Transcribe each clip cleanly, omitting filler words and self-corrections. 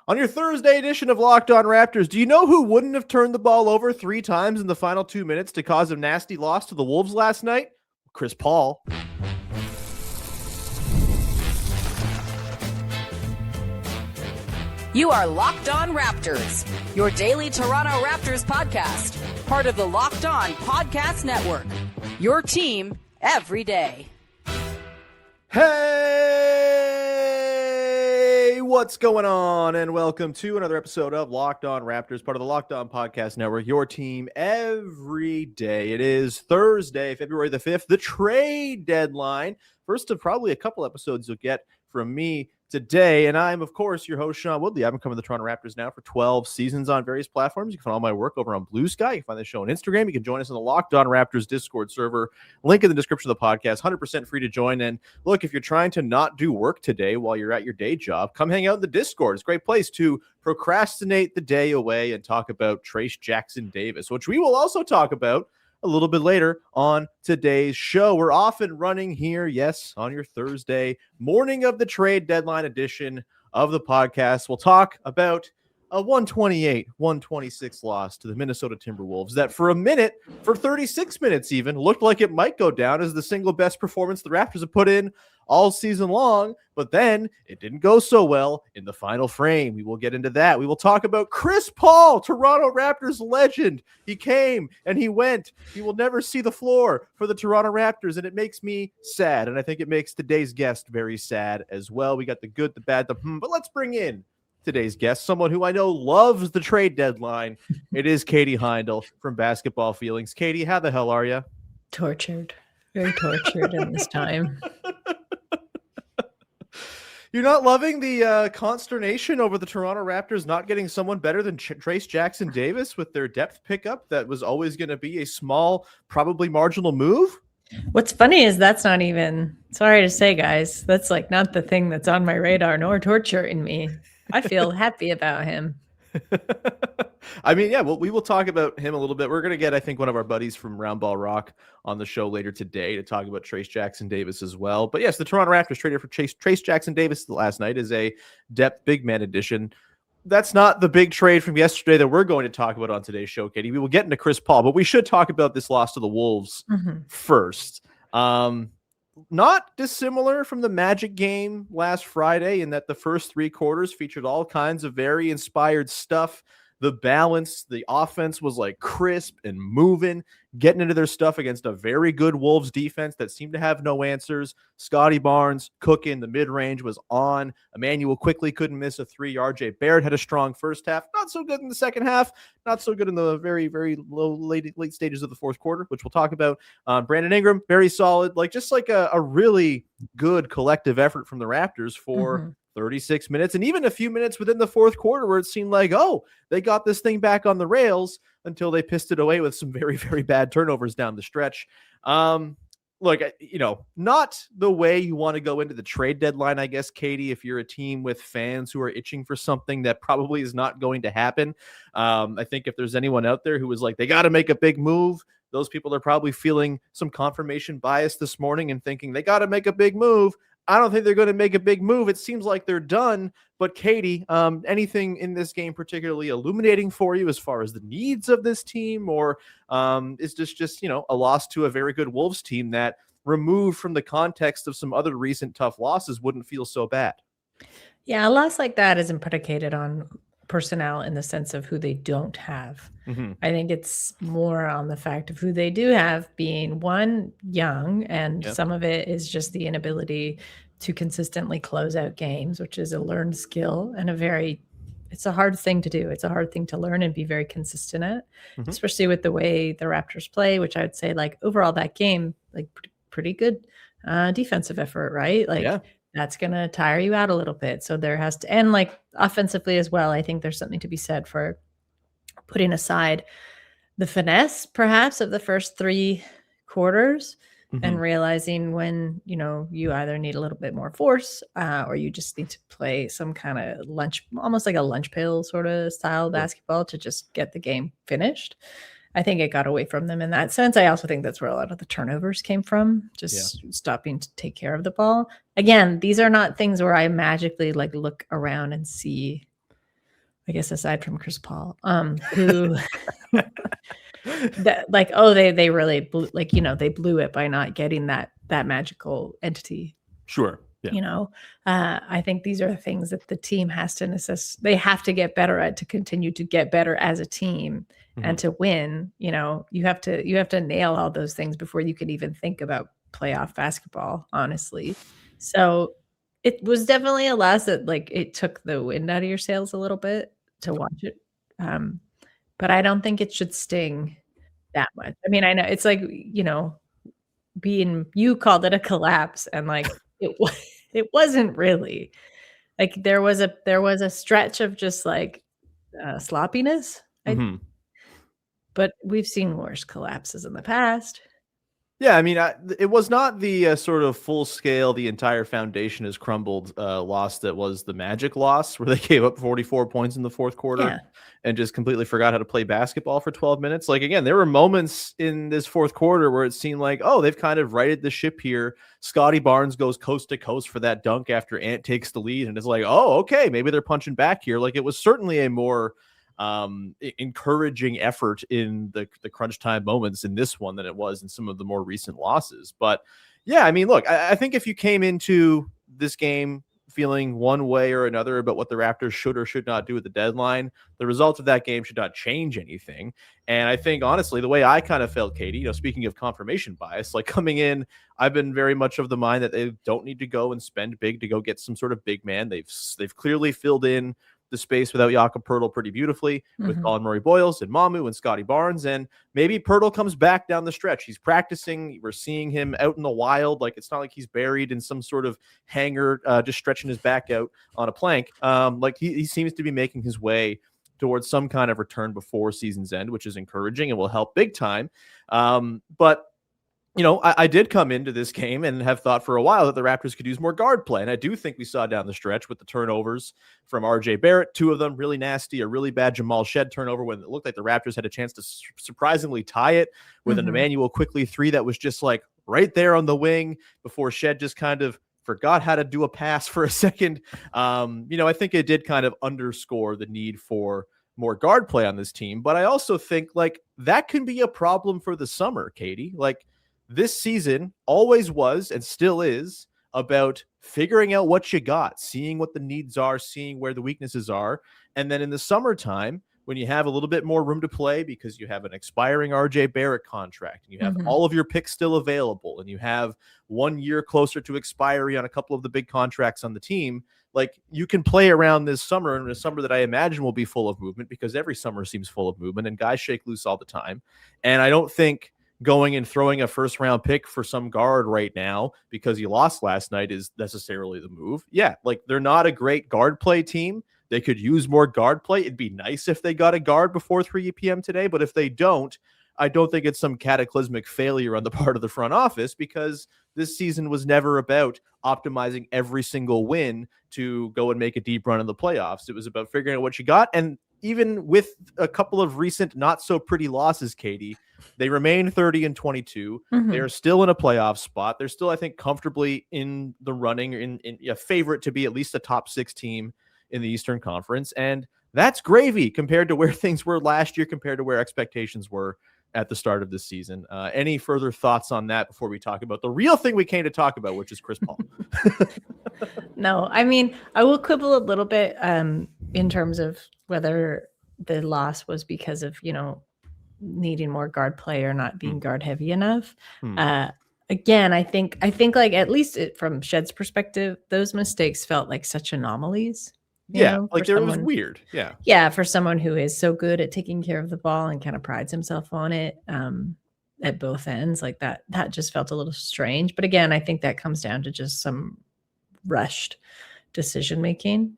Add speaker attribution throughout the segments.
Speaker 1: On your Thursday edition of Locked On Raptors, do you know who wouldn't have turned the ball over 3 times in the final 2 minutes to cause a nasty loss to the Wolves last night? Chris Paul.
Speaker 2: You are Locked On Raptors, your daily Toronto Raptors podcast, part of the Locked On Podcast Network, your team every day.
Speaker 1: Hey, what's going on? And welcome to another episode of Locked On Raptors, part of the Locked On Podcast Network, your team every day. It is Thursday, February the 5th, the trade deadline. First of probably a couple episodes you'll get from me today, and I'm, of course, your host, Sean Woodley. I've been covering the Toronto Raptors now for 12 seasons on various platforms. You can find all my work over on Blue Sky. You can find the show on Instagram. You can join us on the Locked On Raptors Discord server. Link in the description of the podcast. 100% free to join. And look, if you're trying to not do work today while you're at your day job, come hang out in the Discord. It's a great place to procrastinate the day away and talk about Trayce Jackson-Davis, which we will also talk about a little bit later on today's show. We're off and running here, yes, on your Thursday morning of the trade deadline edition of the podcast. We'll talk about a 128-126 loss to the Minnesota Timberwolves that for a minute, for 36 minutes even, looked like it might go down as the single best performance the Raptors have put in all season long, but then it didn't go so well in the final frame. We will get into that. We will talk about Chris Paul, Toronto Raptors legend. He came and he went. He will never see the floor for the Toronto Raptors, and it makes me sad, and I think it makes today's guest very sad as well. We got the good, the bad, the but let's bring in today's guest, someone who I know loves the trade deadline. It is Katie Heindl from Basketball Feelings. Katie, how the hell are you?
Speaker 3: Tortured. Very tortured in this time.
Speaker 1: You're not loving the consternation over the Toronto Raptors not getting someone better than Trayce Jackson-Davis with their depth pickup that was always going to be a small, probably marginal move?
Speaker 3: What's funny is that's not even, sorry to say, guys, that's like not the thing that's on my radar nor torturing me. I feel happy about him.
Speaker 1: I mean, yeah, well, we will talk about him a little bit. We're going to get, I think, one of our buddies from Round Ball Rock on the show later today to talk about Trayce Jackson-Davis as well. But yes, the Toronto Raptors traded for Trayce Jackson-Davis last night as a depth big man addition. That's not the big trade from yesterday that we're going to talk about on today's show, Katie. We will get into Chris Paul, but we should talk about this loss to the Wolves first. Not dissimilar from the Magic game last Friday in that the first 3 quarters featured all kinds of very inspired stuff. The balance, the offense was like crisp and moving, getting into their stuff against a very good Wolves defense that seemed to have no answers. Scotty Barnes cooking, the mid-range was on. Emmanuel quickly couldn't miss a 3. RJ Barrett had a strong first half. Not so good in the second half. Not so good in the very, very late stages of the fourth quarter, which we'll talk about. Brandon Ingram, very solid. Just like a really good collective effort from the Raptors for 36 minutes and even a few minutes within the fourth quarter where it seemed like, oh, they got this thing back on the rails until they pissed it away with some very, very bad turnovers down the stretch. Look, not the way you want to go into the trade deadline, I guess, Katie, if you're a team with fans who are itching for something that probably is not going to happen. I think if there's anyone out there who was like, they got to make a big move, those people are probably feeling some confirmation bias this morning and thinking they got to make a big move. I don't think they're going to make a big move. It seems like they're done. But Katie, anything in this game particularly illuminating for you as far as the needs of this team, or is this just a loss to a very good Wolves team that, removed from the context of some other recent tough losses, wouldn't feel so bad?
Speaker 3: Yeah, a loss like that isn't predicated on personnel in the sense of who they don't have. I think it's more on the fact of who they do have being, one, young, and some of it is just the inability to consistently close out games, which is a learned skill and it's a hard thing to do. It's a hard thing to learn and be very consistent at, especially with the way the Raptors play, which I would say overall that game, pretty good defensive effort, right? That's going to tire you out a little bit. So there has to, and offensively as well, I think there's something to be said for putting aside the finesse perhaps of the first 3 quarters and realizing when, you either need a little bit more force or you just need to play some kind of almost like a lunch pail sort of style basketball to just get the game finished. I think it got away from them in that sense. I also think that's where a lot of the turnovers came from, just stopping to take care of the ball. Again, these are not things where I magically look around and see I guess aside from Chris Paul, who that like, oh, they really blew, like, they blew it by not getting that magical entity.
Speaker 1: Sure. Yeah.
Speaker 3: I think these are things that the team has to they have to get better at to continue to get better as a team and to win. You have to nail all those things before you can even think about playoff basketball, honestly. So it was definitely a loss that like it took the wind out of your sails a little bit to watch it. But I don't think it should sting that much. I mean, I know it's like, you called it a collapse, and like it wasn't really. Like there was a stretch of just like sloppiness. But we've seen worse collapses in the past.
Speaker 1: Yeah, I mean, it was not the sort of full scale, the entire foundation has crumbled loss that was the Magic loss, where they gave up 44 points in the fourth quarter and just completely forgot how to play basketball for 12 minutes. Like, again, there were moments in this fourth quarter where it seemed like, oh, they've kind of righted the ship here. Scotty Barnes goes coast to coast for that dunk after Ant takes the lead. And it's like, oh, okay, maybe they're punching back here. Like, it was certainly a more encouraging effort in the crunch time moments in this one than it was in some of the more recent losses. But yeah, I mean, look, I think if you came into this game feeling one way or another about what the Raptors should or should not do at the deadline, the results of that game should not change anything. And I think, honestly, the way I kind of felt, Katie, speaking of confirmation bias, like coming in, I've been very much of the mind that they don't need to go and spend big to go get some sort of big man. They've clearly filled in the space without Jakob Poeltl pretty beautifully with Colin Murray-Boyles and Mamu and Scotty Barnes. And maybe Poeltl comes back down the stretch. He's practicing. We're seeing him out in the wild. Like, it's not like he's buried in some sort of hangar, just stretching his back out on a plank. Like he seems to be making his way towards some kind of return before season's end, which is encouraging and will help big time. But I did come into this game and have thought for a while that the Raptors could use more guard play. And I do think we saw down the stretch with the turnovers from RJ Barrett, 2 of them really nasty, a really bad Jamal Shed turnover when it looked like the Raptors had a chance to surprisingly tie it with an Emmanuel Quickly 3 that was just like right there on the wing before Shed just kind of forgot how to do a pass for a second. I think it did kind of underscore the need for more guard play on this team. But I also think like that can be a problem for the summer, Katie. Like, this season always was and still is about figuring out what you got, seeing what the needs are, seeing where the weaknesses are. And then in the summertime, when you have a little bit more room to play because you have an expiring RJ Barrett contract and you have all of your picks still available and you have 1 year closer to expiry on a couple of the big contracts on the team, like you can play around this summer, and a summer that I imagine will be full of movement because every summer seems full of movement and guys shake loose all the time. And I don't think going and throwing a first round pick for some guard right now because you lost last night is necessarily the move. Yeah, like they're not a great guard play team. They could use more guard play. It'd be nice if they got a guard before 3 p.m. today, but if they don't, I don't think it's some cataclysmic failure on the part of the front office because this season was never about optimizing every single win to go and make a deep run in the playoffs. It was about figuring out what you got. And even with a couple of recent not so pretty losses, Katie, they remain 30-22. They're still in a playoff spot. They're still, I think, comfortably in the running, in a favorite to be at least a top 6 team in the Eastern Conference. And that's gravy compared to where things were last year, compared to where expectations were at the start of this season. Any further thoughts on that before we talk about the real thing we came to talk about, which is Chris Paul?
Speaker 3: No, I mean, I will quibble a little bit in terms of whether the loss was because of, needing more guard play or not being guard heavy enough. Again, I think like at least from Shed's perspective, those mistakes felt like such anomalies.
Speaker 1: Like it was weird.
Speaker 3: Yeah, for someone who is so good at taking care of the ball and kind of prides himself on it at both ends, like that just felt a little strange. But again, I think that comes down to just some rushed decision making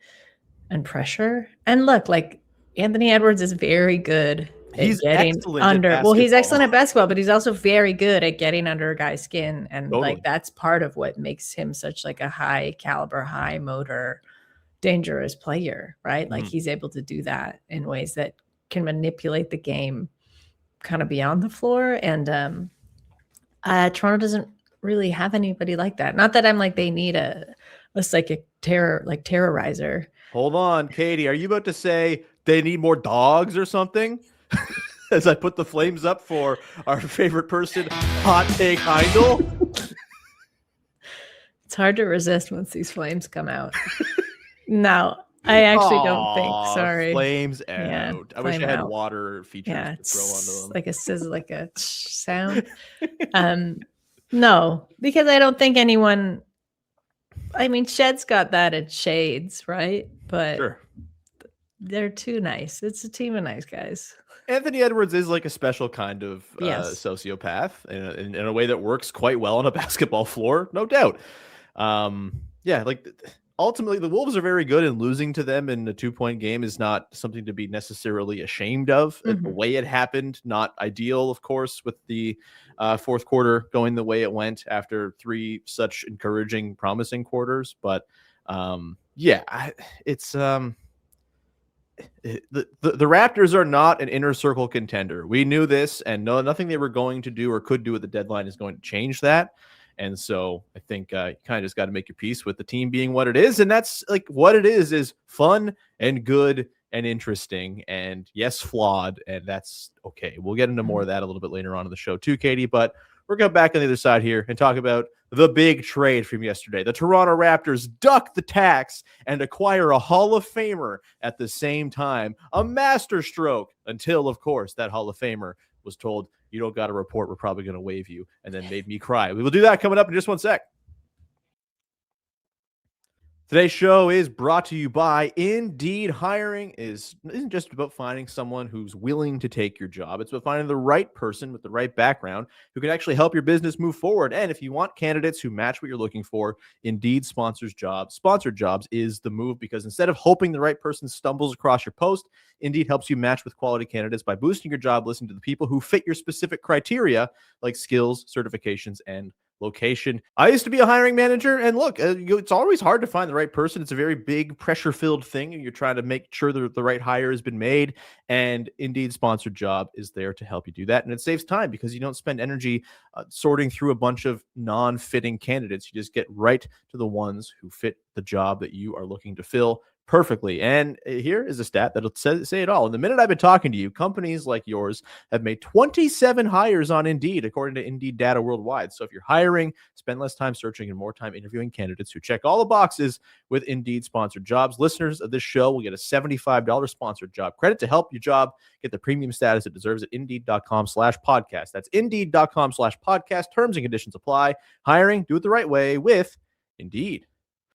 Speaker 3: and pressure. And look, like Anthony Edwards is very good
Speaker 1: He's
Speaker 3: getting under. Well, he's excellent at basketball, but he's also very good at getting under a guy's skin, and like that's part of what makes him such like a high caliber, high motor, dangerous player, right? Like he's able to do that in ways that can manipulate the game kind of beyond the floor. And Toronto doesn't really have anybody like that. Not that I'm like they need a psychic terrorizer.
Speaker 1: Hold on, Katie. Are you about to say they need more dogs or something. As I put the flames up for our favorite person, Hot Take Heindl.
Speaker 3: It's hard to resist once these flames come out. No, I actually don't think. Sorry.
Speaker 1: Flames out.
Speaker 3: Yeah,
Speaker 1: I wish I
Speaker 3: flame
Speaker 1: had
Speaker 3: out.
Speaker 1: water features
Speaker 3: Yeah,
Speaker 1: to throw onto them.
Speaker 3: like a sizzle, like a sound. No, because I don't think anyone. I mean, Shed's got that at Shades, right? But
Speaker 1: Sure.
Speaker 3: they're too nice. It's a team of nice guys.
Speaker 1: Anthony Edwards is like a special kind of
Speaker 3: Yes.
Speaker 1: sociopath in a way that works quite well on a basketball floor, no doubt. Yeah, like ultimately the Wolves are very good, and losing to them in a 2-point game is not something to be necessarily ashamed of. The way it happened, not ideal, of course, with the fourth quarter going the way it went after 3 such encouraging, promising quarters. But it's the Raptors are not an inner circle contender. We knew this, and nothing they were going to do or could do at the deadline is going to change that. And so I think you kind of just got to make your peace with the team being what it is. And that's like what it is fun and good and interesting and yes, flawed. And that's okay. We'll get into more of that a little bit later on in the show too, Katie, but we're going back on the other side here and talk about the big trade from yesterday. The Toronto Raptors duck the tax and acquire a Hall of Famer at the same time. A masterstroke until, of course, that Hall of Famer was told, you don't got to report, we're probably going to waive you, and then made me cry. We will do that coming up in just 1 sec. Today's show is brought to you by Indeed. Hiring isn't just about finding someone who's willing to take your job. It's about finding the right person with the right background who can actually help your business move forward. And if you want candidates who match what you're looking for, Indeed sponsors jobs. Sponsored jobs is the move, because instead of hoping the right person stumbles across your post, Indeed helps you match with quality candidates by boosting your job listing to the people who fit your specific criteria, like skills, certifications, and location. I used to be a hiring manager, and look, it's always hard to find the right person. It's a very big pressure-filled thing, and you're trying to make sure that the right hire has been made, and Indeed sponsored job is there to help you do that. And it saves time because you don't spend energy sorting through a bunch of non-fitting candidates. You just get right to the ones who fit the job that you are looking to fill perfectly. And here is a stat that'll say it all. In the minute I've been talking to you, companies like yours have made 27 hires on Indeed, according to Indeed data worldwide. So if you're hiring, spend less time searching and more time interviewing candidates who check all the boxes with Indeed sponsored jobs. Listeners of this show will get a $75 sponsored job credit to help your job get the premium status it deserves at Indeed.com/podcast. That's Indeed.com/podcast. Terms and conditions apply. Hiring, do it the right way with Indeed.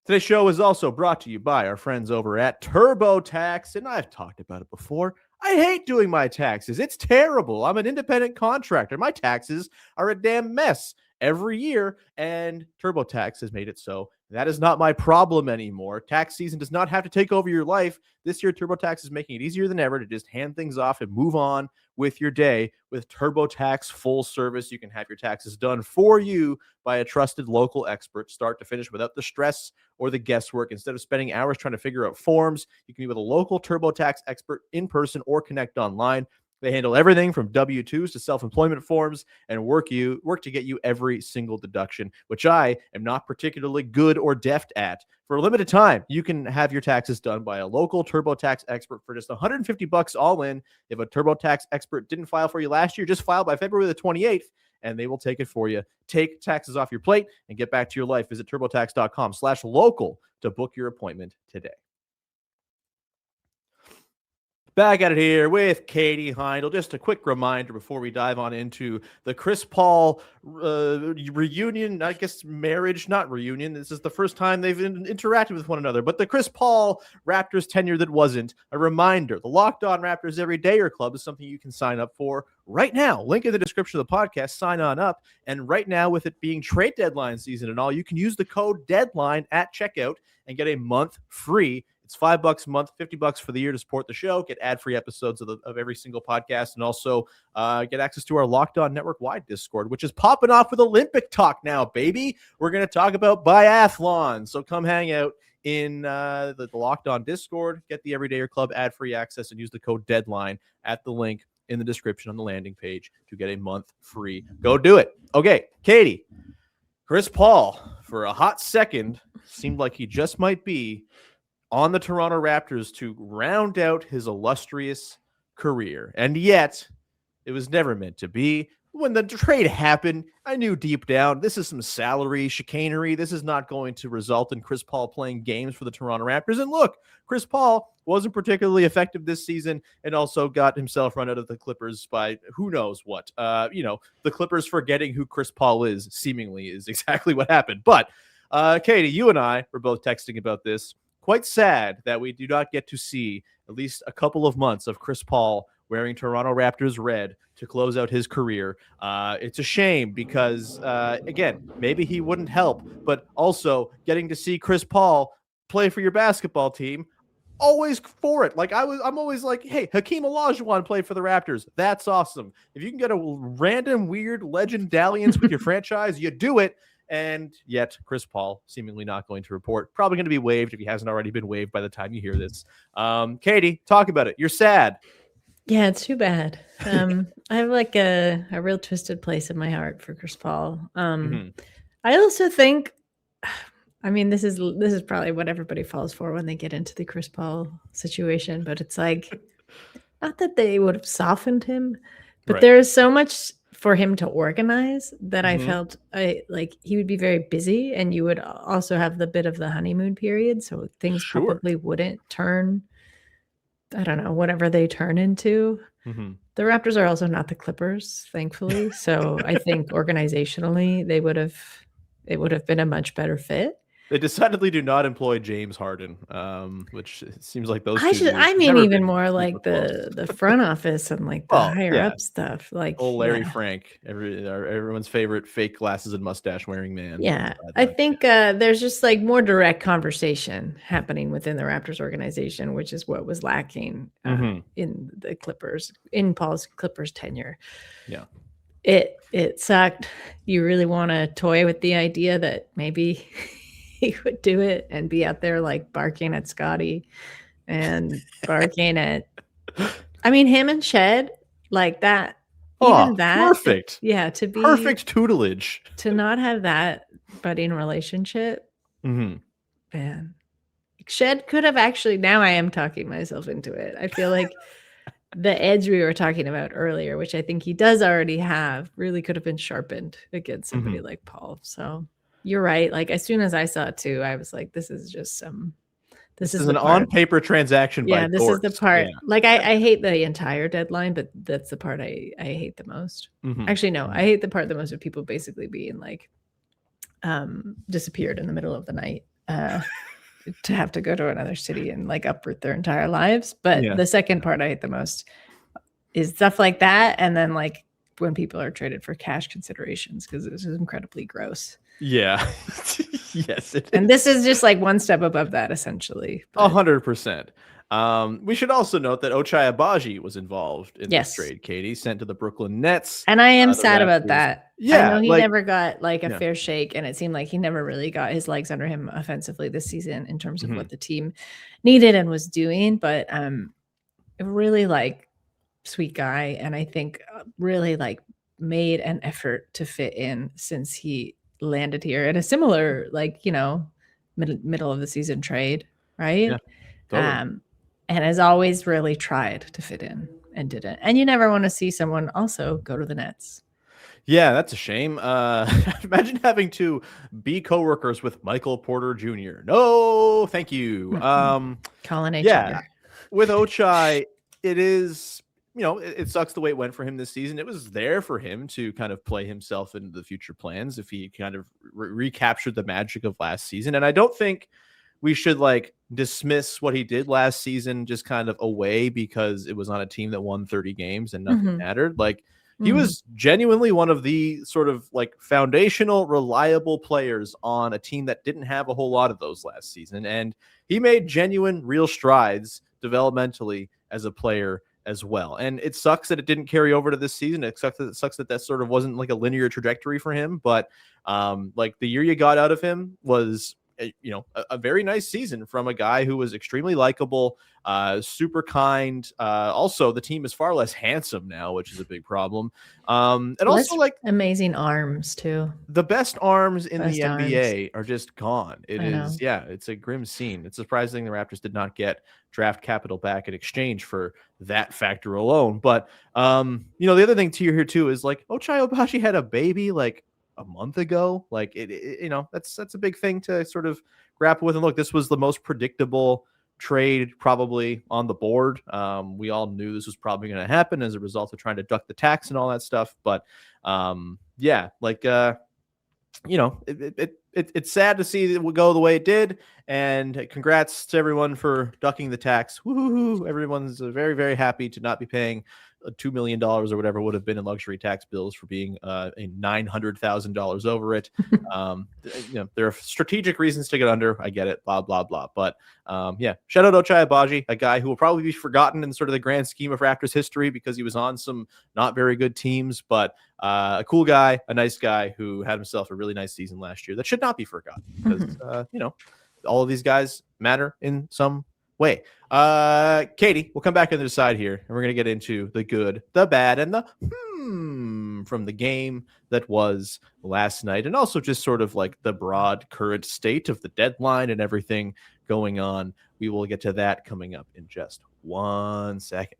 Speaker 1: Today's show is also brought to you by our friends over at TurboTax, and I've talked about it before. I hate doing my taxes. It's terrible. I'm an independent contractor. My taxes are a damn mess every year, and TurboTax has made it so that is not my problem anymore. Tax season does not have to take over your life. This year, TurboTax is making it easier than ever to just hand things off and move on with your day. With TurboTax full service, you can have your taxes done for you by a trusted local expert, start to finish, without the stress or the guesswork. Instead of spending hours trying to figure out forms, you can be with a local TurboTax expert in person or connect online. They handle everything from W-2s to self-employment forms and work to get you every single deduction, which I am not particularly good or deft at. For a limited time, you can have your taxes done by a local TurboTax expert for just $150 all in. If a TurboTax expert didn't file for you last year, just file by February the 28th, and they will take it for you. Take taxes off your plate and get back to your life. Visit TurboTax.com/local to book your appointment today. Back at it here with Katie Heindl. Just a quick reminder before we dive on into the Chris Paul reunion, I guess marriage, not reunion. This is the first time they've interacted with one another, but the Chris Paul Raptors tenure that wasn't. A reminder, the Locked On Raptors Everydayer Club is something you can sign up for right now. Link in the description of the podcast. Sign on up. And right now, with it being trade deadline season and all, you can use the code DEADLINE at checkout and get a month free. It's $5 a month, $50 for the year to support the show, get ad-free episodes of every single podcast, and also get access to our Locked On Network-wide Discord, which is popping off with Olympic talk now, baby. We're going to talk about biathlon, so come hang out in the Locked On Discord, get the Everydayer Club ad-free access, and use the code DEADLINE at the link in the description on the landing page to get a month free. Go do it. Okay, Katie, Chris Paul, for a hot second, seemed like he just might be on the Toronto Raptors to round out his illustrious career. And yet, it was never meant to be. When the trade happened, I knew deep down this is some salary chicanery. This is not going to result in Chris Paul playing games for the Toronto Raptors. And look, Chris Paul wasn't particularly effective this season and also got himself run out of the Clippers by who knows what. The Clippers forgetting who Chris Paul is seemingly is exactly what happened. But Katie, you and I were both texting about this. Quite sad that we do not get to see at least a couple of months of Chris Paul wearing Toronto Raptors red to close out his career. It's a shame because, again, maybe he wouldn't help, but also getting to see Chris Paul play for your basketball team, always for it. Like I'm always like, hey, Hakeem Olajuwon played for the Raptors. That's awesome. If you can get a random weird legend dalliance with your franchise, you do it. And yet Chris Paul seemingly not going to report, probably going to be waived if he hasn't already been waived by the time you hear this. Katie, talk about it. You're sad.
Speaker 3: Yeah, it's too bad. I have like a real twisted place in my heart for Chris Paul. I also think, I mean, this is probably what everybody falls for when they get into the Chris Paul situation, but it's like, not that they would have softened him, but there is so much for him to organize that I felt like he would be very busy, and you would also have the bit of the honeymoon period. So things probably wouldn't turn, I don't know, whatever they turn into. The Raptors are also not the Clippers, thankfully. So I think organizationally it would have been a much better fit.
Speaker 1: They decidedly do not employ James Harden, which seems like those.
Speaker 3: I mean, even more like the front office and like the higher up stuff, like
Speaker 1: old Larry Frank, everyone's favorite fake glasses and mustache wearing man.
Speaker 3: Yeah, I think there's just like more direct conversation happening within the Raptors organization, which is what was lacking in the Clippers, in Paul's Clippers tenure.
Speaker 1: Yeah.
Speaker 3: It sucked. You really want to toy with the idea that maybe he would do it and be out there like barking at Scotty and barking at, I mean, him and Shed, like that. Even that.
Speaker 1: Perfect.
Speaker 3: Yeah. To be
Speaker 1: perfect tutelage.
Speaker 3: To not have that budding relationship. Man. Shed could have actually, now I am talking myself into it. I feel like the edge we were talking about earlier, which I think he does already have, really could have been sharpened against somebody like Paul. So you're right. Like as soon as I saw it too, I was like, this is just this is an
Speaker 1: on paper transaction.
Speaker 3: Yeah, this is the part. Yeah. Like I hate the entire deadline, but that's the part I hate the most. Actually, no, I hate the part the most of people basically being like disappeared in the middle of the night to have to go to another city and like uproot their entire lives. But the second part I hate the most is stuff like that, and then like when people are traded for cash considerations, because this is incredibly gross.
Speaker 1: Yeah. Yes.
Speaker 3: And this is just like one step above that, essentially.
Speaker 1: 100%. We should also note that Ochai Agbaji was involved in this trade, Katie, sent to the Brooklyn Nets.
Speaker 3: And I am sad about that.
Speaker 1: Yeah.
Speaker 3: I know he never got like a fair shake, and it seemed like he never really got his legs under him offensively this season in terms of what the team needed and was doing. But really like sweet guy. And I think really like made an effort to fit in since he landed here in a similar, like, you know, middle of the season trade, right?
Speaker 1: Yeah, totally.
Speaker 3: And has always really tried to fit in and didn't. And you never want to see someone also go to the Nets.
Speaker 1: Yeah, that's a shame. Imagine having to be coworkers with Michael Porter Jr. No, thank you.
Speaker 3: Calling each other.
Speaker 1: With Ochai, it is, you know, it sucks the way it went for him this season. It was there for him to kind of play himself into the future plans if he kind of recaptured the magic of last season. And I don't think we should like dismiss what he did last season just kind of away because it was on a team that won 30 games and nothing mattered. Like he was genuinely one of the sort of like foundational, reliable players on a team that didn't have a whole lot of those last season. And he made genuine, real strides developmentally as a player as well. And it sucks that it didn't carry over to this season. It sucks that that sort of wasn't like a linear trajectory for him. But like the year you got out of him was a very nice season from a guy who was extremely likable, super kind. Also, the team is far less handsome now, which is a big problem. And
Speaker 3: Less
Speaker 1: also, like,
Speaker 3: amazing arms too.
Speaker 1: the best arms in the
Speaker 3: Best
Speaker 1: NBA are just gone. It
Speaker 3: I know.
Speaker 1: is, yeah, it's a grim scene. It's surprising the Raptors did not get draft capital back in exchange for that factor alone. But the other thing to here too is like Ochai Agbaji had a baby like a month ago. Like that's a big thing to sort of grapple with. And look, this was the most predictable trade probably on the board. We all knew this was probably going to happen as a result of trying to duck the tax and all that stuff. But it's sad to see it would go the way it did. And congrats to everyone for ducking the tax. Woo-hoo-hoo. Everyone's very, very happy to not be paying $2 million or whatever would have been in luxury tax bills for being a $900,000 over it. There are strategic reasons to get under. I get it, blah, blah, blah. But shout out Ochai Agbaji, a guy who will probably be forgotten in sort of the grand scheme of Raptors history because he was on some not very good teams, but a cool guy, a nice guy who had himself a really nice season last year that should not be forgotten because, all of these guys matter in some way. Katie, we'll come back on the side here and we're going to get into the good, the bad, and the from the game that was last night, and also just sort of like the broad current state of the deadline and everything going on. We will get to that coming up in just 1 second.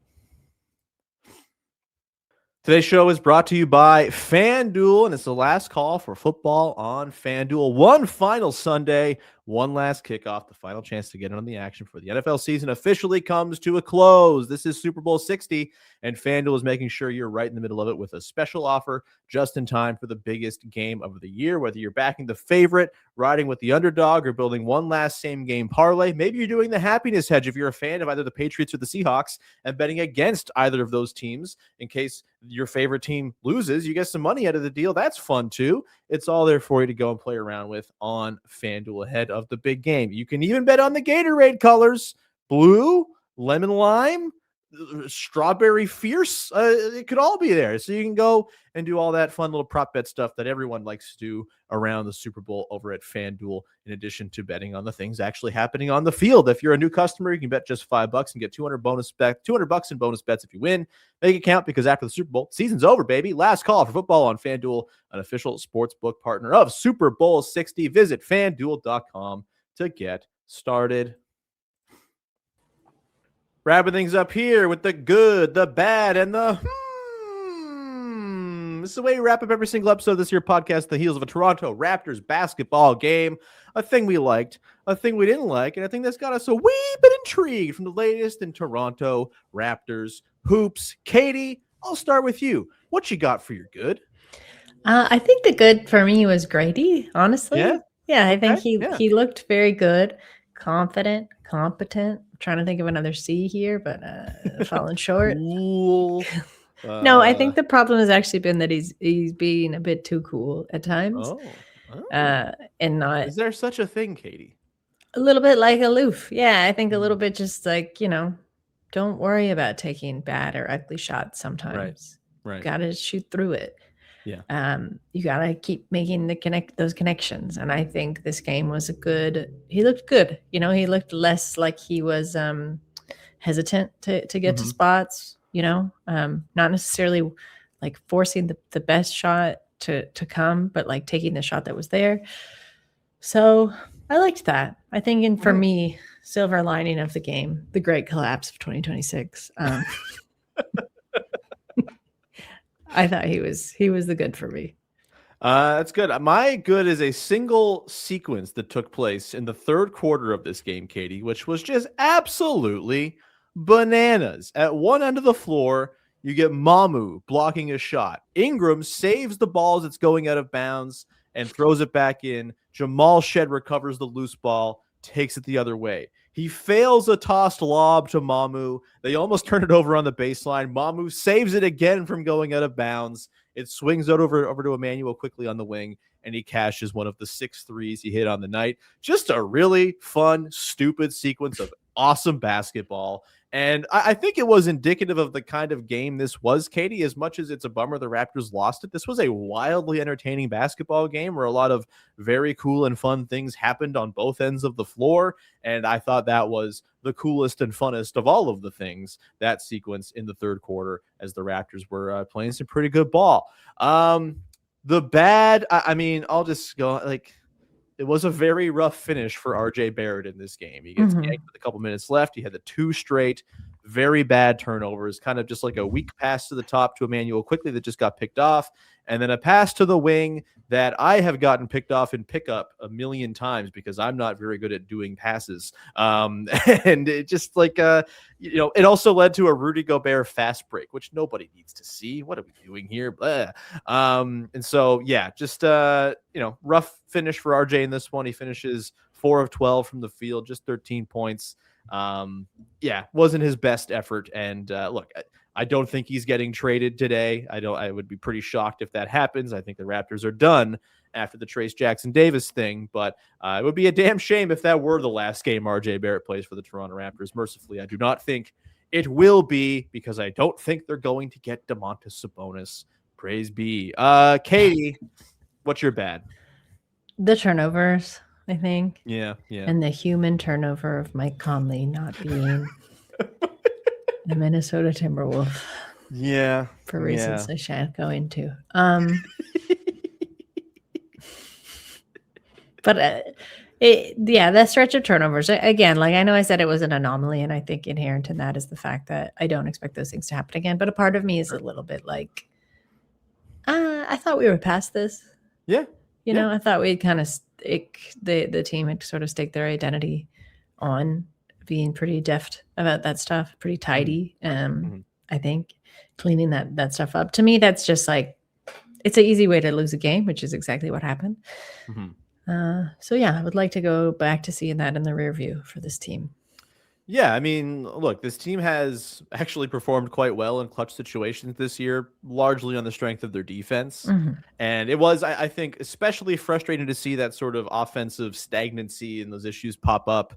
Speaker 1: Today's show is brought to you by FanDuel, and it's the last call for football on FanDuel. One final Sunday, one last kickoff, the final chance to get in on the action for the NFL season officially comes to a close. This is Super Bowl 60, and FanDuel is making sure you're right in the middle of it with a special offer just in time for the biggest game of the year. Whether you're backing the favorite, riding with the underdog, or building one last same-game parlay, maybe you're doing the happiness hedge if you're a fan of either the Patriots or the Seahawks and betting against either of those teams in case your favorite team loses, you get some money out of the deal. That's fun too. It's all there for you to go and play around with on FanDuel ahead of the big game. You can even bet on the Gatorade colors: blue, lemon lime, strawberry fierce. It could all be there. So you can go and do all that fun little prop bet stuff that everyone likes to do around the Super Bowl over at FanDuel, in addition to betting on the things actually happening on the field. If you're a new customer, you can bet just $5 and get $200 in bonus bets if you win. Make it count, because after the Super Bowl, season's over, baby. Last call for football on FanDuel, an official sportsbook partner of Super Bowl 60. Visit FanDuel.com to get started. Wrapping things up here with the good, the bad, and the This is the way we wrap up every single episode of this here podcast, the heels of a Toronto Raptors basketball game. A thing we liked, a thing we didn't like, and a thing that's got us a wee bit intrigued from the latest in Toronto Raptors hoops. Katie, I'll start with you. What you got for your good?
Speaker 3: I think the good for me was Gradey, honestly. Yeah, I think he looked very good, confident, competent. I'm trying to think of another C here, but falling short.
Speaker 1: Cool.
Speaker 3: No, I think the problem has actually been that he's being a bit too cool at times. And not.
Speaker 1: Is there such a thing, Katie?
Speaker 3: A little bit like aloof. Yeah, I think a little bit just like, don't worry about taking bad or ugly shots sometimes.
Speaker 1: Right.
Speaker 3: Got to shoot through it.
Speaker 1: Yeah.
Speaker 3: You got to keep making those connections. And I think this game was he looked good. He looked less like he was hesitant to get to spots, not necessarily like forcing the best shot to come, but like taking the shot that was there. So I liked that. I think, and for me, silver lining of the game, the great collapse of 2026. I thought he was the good for me.
Speaker 1: That's good. My good is a single sequence that took place in the third quarter of this game, Katie, which was just absolutely bananas. At one end of the floor, you get Mamu blocking a shot. Ingram saves the ball as it's going out of bounds and throws it back in. Jamal Shed recovers the loose ball, takes it the other way. He fails a tossed lob to Mamu. They almost turn it over on the baseline. Mamu saves it again from going out of bounds. It swings out over to Emmanuel quickly on the wing, and he cashes one of the 6 threes he hit on the night. Just a really fun, stupid sequence of awesome basketball. And I think it was indicative of the kind of game this was, Katie. As much as it's a bummer the Raptors lost it, this was a wildly entertaining basketball game where a lot of very cool and fun things happened on both ends of the floor. And I thought that was the coolest and funnest of all of the things, that sequence in the third quarter as the Raptors were playing some pretty good ball. The bad, I mean, I'll just go like, it was a very rough finish for RJ Barrett in this game. He gets yanked with a couple minutes left. He had the 2 straight very bad turnovers, kind of just like a weak pass to the top to Emmanuel Quickly that just got picked off, and then a pass to the wing that I have gotten picked off in pickup a million times because I'm not very good at doing passes. And it just like, it also led to a Rudy Gobert fast break, which nobody needs to see. What are we doing here? Blah. And so, yeah, just, rough finish for RJ in this one. He finishes 4 of 12 from the field, just 13 points. Wasn't his best effort. And look, I don't think he's getting traded today. I would be pretty shocked if that happens. I think the Raptors are done after the Trayce Jackson-Davis thing, but it would be a damn shame if that were the last game RJ Barrett plays for the Toronto Raptors. Mercifully, I do not think it will be, because I don't think they're going to get Domantas Sabonis. Praise be. Katie, what's your bad?
Speaker 3: The turnovers, I think.
Speaker 1: Yeah.
Speaker 3: And the human turnover of Mike Conley not being the Minnesota Timberwolves.
Speaker 1: Yeah.
Speaker 3: For reasons I shan't go into. But that stretch of turnovers, again, like I know I said it was an anomaly, and I think inherent in that is the fact that I don't expect those things to happen again. But a part of me is a little bit like, I thought we were past this.
Speaker 1: Yeah.
Speaker 3: I thought we'd kind of the team had sort of staked their identity on being pretty deft about that stuff, pretty tidy. I think cleaning that stuff up. To me, that's just like, it's an easy way to lose a game, which is exactly what happened. I would like to go back to seeing that in the rear view for this team.
Speaker 1: Yeah, I mean, look, this team has actually performed quite well in clutch situations this year, largely on the strength of their defense. And it was, I think, especially frustrating to see that sort of offensive stagnancy and those issues pop up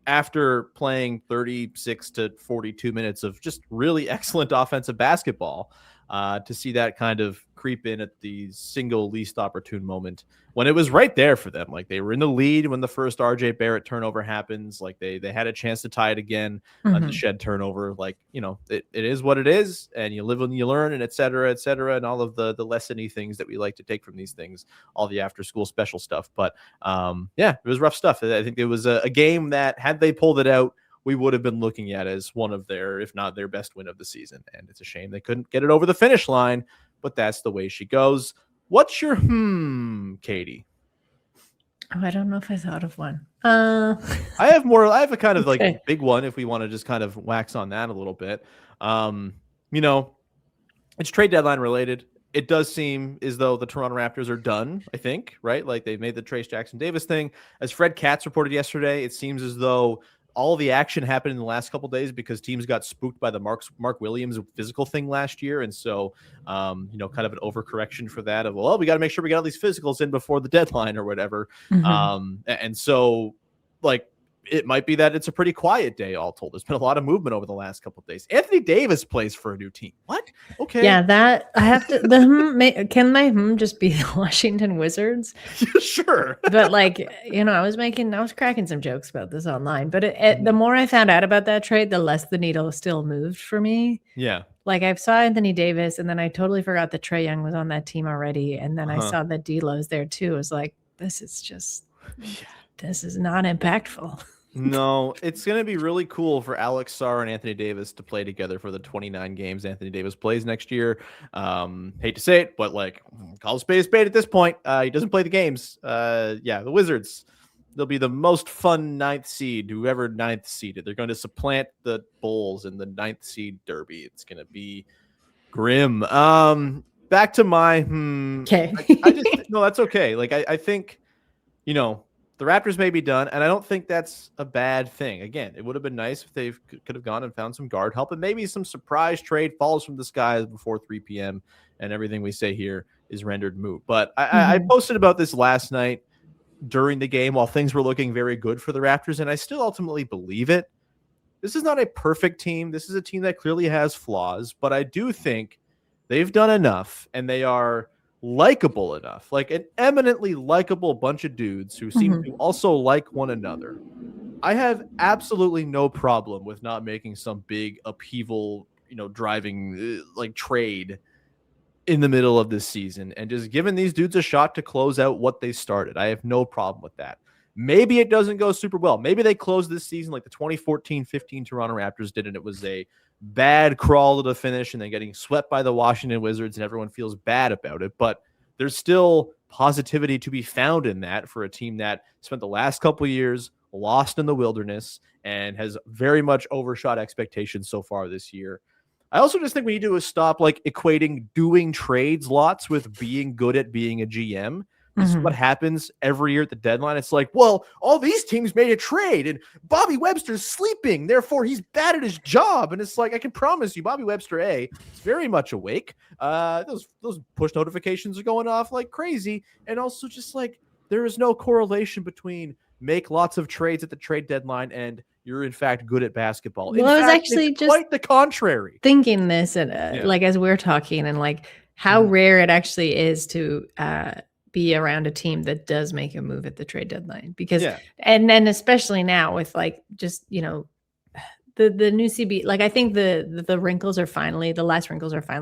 Speaker 1: after playing 36 to 42 minutes of just really excellent offensive basketball. To see that kind of creep in at the single least opportune moment when it was right there for them. Like, they were in the lead when the first RJ Barrett turnover happens. Like, they had a chance to tie it again on the shed turnover. Like, it is what it is, and you live and you learn, and et cetera, and all of the lessony things that we like to take from these things, all the after school special stuff. But it was rough stuff. I think it was a game that, had they pulled it out, we would have been looking at as one of their, if not their best win of the season. And it's a shame they couldn't get it over the finish line, but that's the way she goes. What's your Katie?
Speaker 3: Oh, I don't know if I thought of one.
Speaker 1: I have a kind of like big one, if we want to just kind of wax on that a little bit. It's trade deadline related. It does seem as though the Toronto Raptors are done, I think, right? Like, they've made the Trayce Jackson-Davis thing. As Fred Katz reported yesterday, it seems as though all the action happened in the last couple of days because teams got spooked by the Mark Williams physical thing last year. And so, kind of an overcorrection for that of, well, we got to make sure we got all these physicals in before the deadline or whatever. And so, like, it might be that it's a pretty quiet day, all told. There's been a lot of movement over the last couple of days. Anthony Davis plays for a new team. What? Okay.
Speaker 3: Yeah, that I have to. Can my just be the Washington Wizards?
Speaker 1: Sure.
Speaker 3: But like, I was cracking some jokes about this online. But the more I found out about that trade, the less the needle still moved for me.
Speaker 1: Yeah.
Speaker 3: Like, I saw Anthony Davis, and then I totally forgot that Trae Young was on that team already, and then I saw that D'Lo's there too. I was like, this is not impactful.
Speaker 1: No, it's going to be really cool for Alex Sarr and Anthony Davis to play together for the 29 games Anthony Davis plays next year. Hate to say it, but like, call a spade at this point. He doesn't play the games. The Wizards, they'll be the most fun 9th seed, whoever 9th seeded. They're going to supplant the Bulls in the 9th seed derby. It's going to be grim. Back to my
Speaker 3: Okay.
Speaker 1: No, that's okay. Like, I think, the Raptors may be done, and I don't think that's a bad thing. Again, it would have been nice if they could have gone and found some guard help, and maybe some surprise trade falls from the skies before 3 p.m., and everything we say here is rendered moot. But I posted about this last night during the game while things were looking very good for the Raptors, and I still ultimately believe it. this is not a perfect team. This is a team that clearly has flaws, but I do think they've done enough and they are likable enough, like an eminently likable bunch of dudes who seem to also like one another. I have absolutely no problem with not making some big upheaval, driving like trade in the middle of this season and just giving these dudes a shot to close out what they started. I have no problem with that. Maybe it doesn't go super well. Maybe they close this season like the 2014-15 Toronto Raptors did, and it was a bad crawl to the finish and then getting swept by the Washington Wizards and everyone feels bad about it. But there's still positivity to be found in that for a team that spent the last couple of years lost in the wilderness and has very much overshot expectations so far this year. I also just think we need to stop like equating doing trades lots with being good at being a GM. This is what happens every year at the deadline. It's like, well, all these teams made a trade and Bobby Webster's sleeping. Therefore, he's bad at his job. And it's like, I can promise you, Bobby Webster, is very much awake. Those push notifications are going off like crazy. And also just like, there is no correlation between make lots of trades at the trade deadline and you're in fact good at basketball.
Speaker 3: Well, I was actually just
Speaker 1: quite the contrary.
Speaker 3: Thinking this and like as we're talking and like how rare it actually is to be around a team that does make a move at the trade deadline, because and then especially now with like just the new CB, like I think the last wrinkles are finally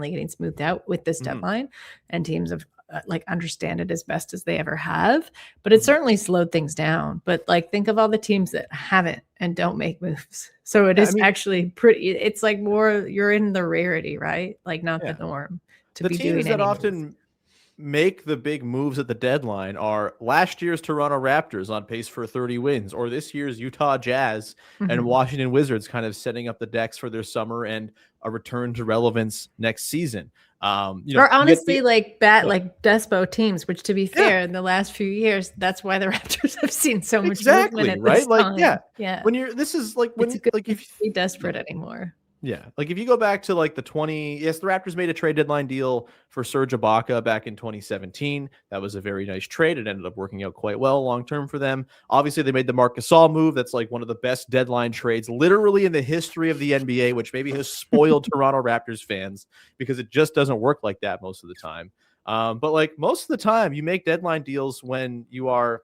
Speaker 3: getting smoothed out with this deadline, and teams have like understand it as best as they ever have, but it certainly slowed things down. But like think of all the teams that haven't and don't make moves, so it is actually pretty, it's like more you're in the rarity, right? Like not the norm to
Speaker 1: the
Speaker 3: be
Speaker 1: teams
Speaker 3: doing
Speaker 1: that often
Speaker 3: moves.
Speaker 1: Make the big moves at the deadline are last year's Toronto Raptors on pace for 30 wins, or this year's Utah Jazz and Washington Wizards kind of setting up the decks for their summer and a return to relevance next season.
Speaker 3: Or honestly, like Despo teams, which to be fair, in the last few years, that's why the Raptors have seen so much movement at this time.
Speaker 1: When you're, this is like when like if
Speaker 3: you're desperate anymore.
Speaker 1: Yeah, like if you go back to like the Raptors made a trade deadline deal for Serge Ibaka back in 2017. That was a very nice trade. It ended up working out quite well long term for them. Obviously, they made the Marc Gasol move. That's like one of the best deadline trades literally in the history of the NBA, which maybe has spoiled Toronto Raptors fans because it just doesn't work like that most of the time. But like most of the time, you make deadline deals when you are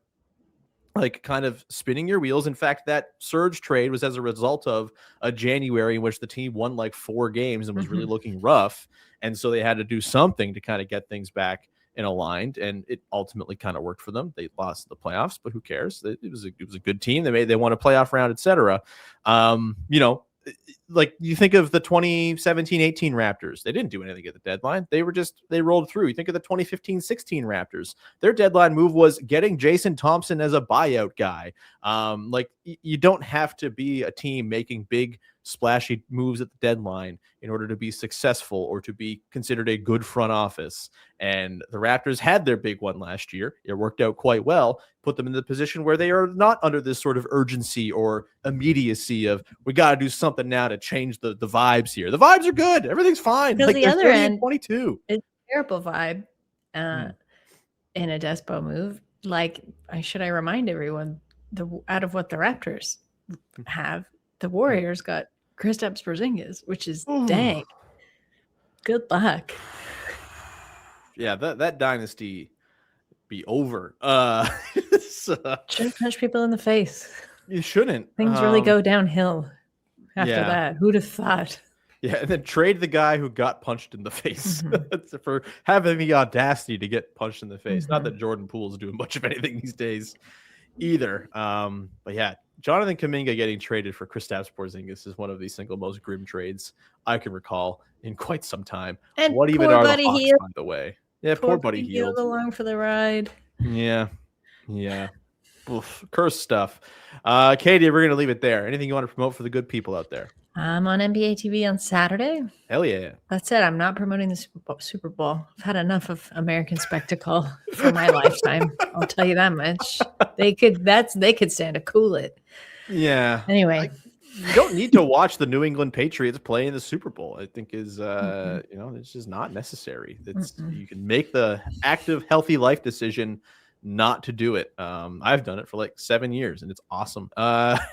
Speaker 1: like kind of spinning your wheels. In fact, that Surge trade was as a result of a January in which the team won like 4 games and was really looking rough. And so they had to do something to kind of get things back and aligned. And it ultimately kind of worked for them. They lost the playoffs, but who cares? It was a good team. They won a playoff round, etc. Like you think of the 2017-18 Raptors, they didn't do anything at the deadline. They rolled through. You think of the 2015-16 Raptors, their deadline move was getting Jason Thompson as a buyout guy. Like you don't have to be a team making big splashy moves at the deadline in order to be successful or to be considered a good front office. And the Raptors had their big one last year. It worked out quite well, put them in the position where they are not under this sort of urgency or immediacy of we got to do something now to change the vibes here. The vibes are good. Everything's fine.
Speaker 3: Because
Speaker 1: like
Speaker 3: the other end,
Speaker 1: 22.
Speaker 3: It's a terrible vibe in a Despo move. Like, should I remind everyone, out of what the Raptors have, the Warriors got Kristaps Porzingis, which is dang. Good luck.
Speaker 1: Yeah, that dynasty be over.
Speaker 3: Shouldn't punch people in the face.
Speaker 1: You shouldn't.
Speaker 3: Things really go downhill after that. Who'd have thought?
Speaker 1: Yeah, and then trade the guy who got punched in the face for having the audacity to get punched in the face. Not that Jordan Poole's doing much of anything these days either. But yeah, Jonathan Kuminga getting traded for Kristaps Porzingis is one of the single most grim trades I can recall in quite some time.
Speaker 3: And
Speaker 1: what even are the Hawks, by the way? Yeah, poor Buddy Hield
Speaker 3: along for the ride.
Speaker 1: Yeah. Oof, curse stuff. Katie, we're gonna leave it there. Anything you want to promote for the good people out there?
Speaker 3: I'm on NBA TV on Saturday.
Speaker 1: Hell yeah.
Speaker 3: That's it. I'm not promoting the Super Bowl. I've had enough of American spectacle for my lifetime. I'll tell you that much. They could stand to cool it.
Speaker 1: Yeah.
Speaker 3: Anyway.
Speaker 1: You don't need to watch the New England Patriots play in the Super Bowl. I think is it's just not necessary. You can make the active, healthy life decision not to do it. I've done it for like 7 years and it's awesome.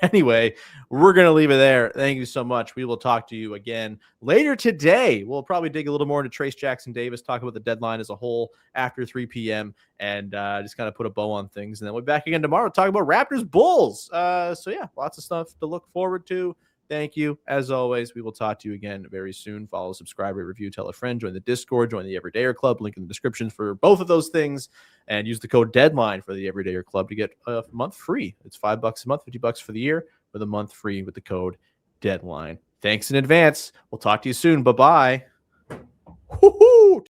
Speaker 1: Anyway, we're going to leave it there. Thank you so much. We will talk to you again later today. We'll probably dig a little more into Trayce Jackson-Davis, talk about the deadline as a whole after 3 p.m. and just kind of put a bow on things. And then we'll be back again tomorrow to talk about Raptors Bulls. So yeah, lots of stuff to look forward to. Thank you. As always, we will talk to you again very soon. Follow, subscribe, rate, review, tell a friend, join the Discord, join the Everydayer Club. Link in the description for both of those things. And use the code DEADLINE for the Everydayer Club to get a month free. It's $5 a month, $50 for the year, with a month free with the code DEADLINE. Thanks in advance. We'll talk to you soon. Bye-bye. Woo-hoo!